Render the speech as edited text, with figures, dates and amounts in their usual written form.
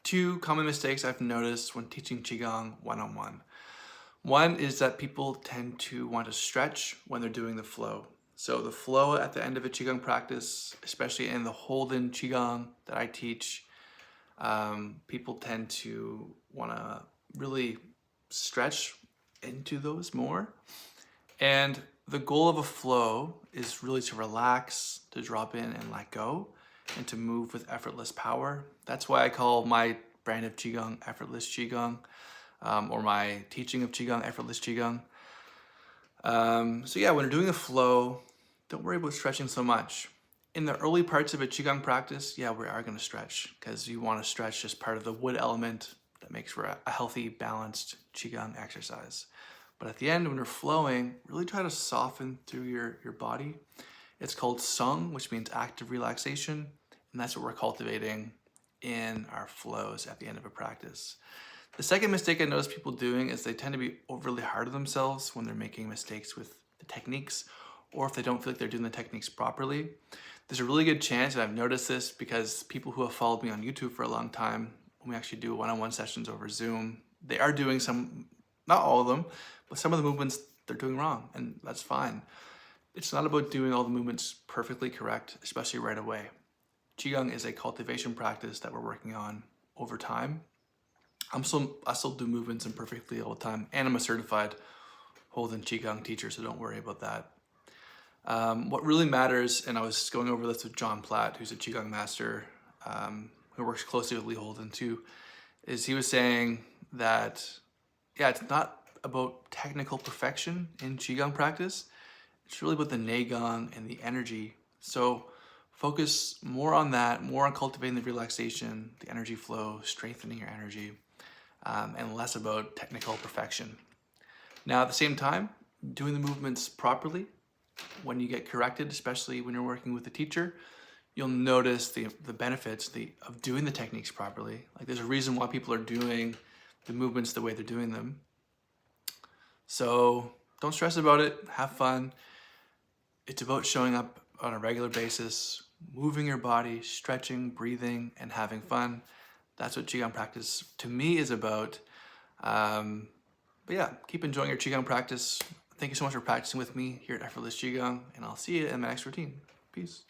two common mistakes I've noticed when teaching Qigong one-on-one. One is that people tend to want to stretch when they're doing the flow. So the flow at the end of a Qigong practice, especially in the Holden Qigong that I teach, people tend to want to really stretch into those more. And the goal of a flow is really to relax, to drop in and let go, and to move with effortless power. That's why I call my brand of Qigong effortless Qigong, or my teaching of Qigong effortless Qigong. So yeah, when you're doing a flow, don't worry about stretching so much. In the early parts of a Qigong practice, yeah, we are going to stretch because you want to stretch as part of the wood element that makes for a healthy, balanced Qigong exercise. But at the end, when you're flowing, really try to soften through your body. It's called sung, which means active relaxation, and that's what we're cultivating in our flows at the end of a practice. The second mistake I notice people doing is they tend to be overly hard on themselves when they're making mistakes with the techniques, or if they don't feel like they're doing the techniques properly. There's a really good chance, and I've noticed this because people who have followed me on YouTube for a long time, when we actually do one-on-one sessions over Zoom, they are doing some, not all of them, but some of the movements they're doing wrong, and that's fine. It's not about doing all the movements perfectly correct, especially right away. Qigong is a cultivation practice that we're working on over time. I still do movements imperfectly all the time, and I'm a certified Holden Qigong teacher, so don't worry about that. What really matters, and I was going over this with John Platt, who's a Qigong master, who works closely with Lee Holden too, is he was saying that, yeah, it's not about technical perfection in Qigong practice. It's really about the Neigong and the energy. So focus more on that, more on cultivating the relaxation, the energy flow, strengthening your energy, and less about technical perfection. Now, at the same time, doing the movements properly, when you get corrected, especially when you're working with a teacher, you'll notice the benefits of doing the techniques properly. Like, there's a reason why people are doing the movements the way they're doing them. So don't stress about it, have fun. It's about showing up on a regular basis, moving your body, stretching, breathing, and having fun. That's what Qigong practice to me is about. But yeah, keep enjoying your Qigong practice. Thank you so much for practicing with me here at Effortless Qigong, and I'll see you in my next routine. Peace.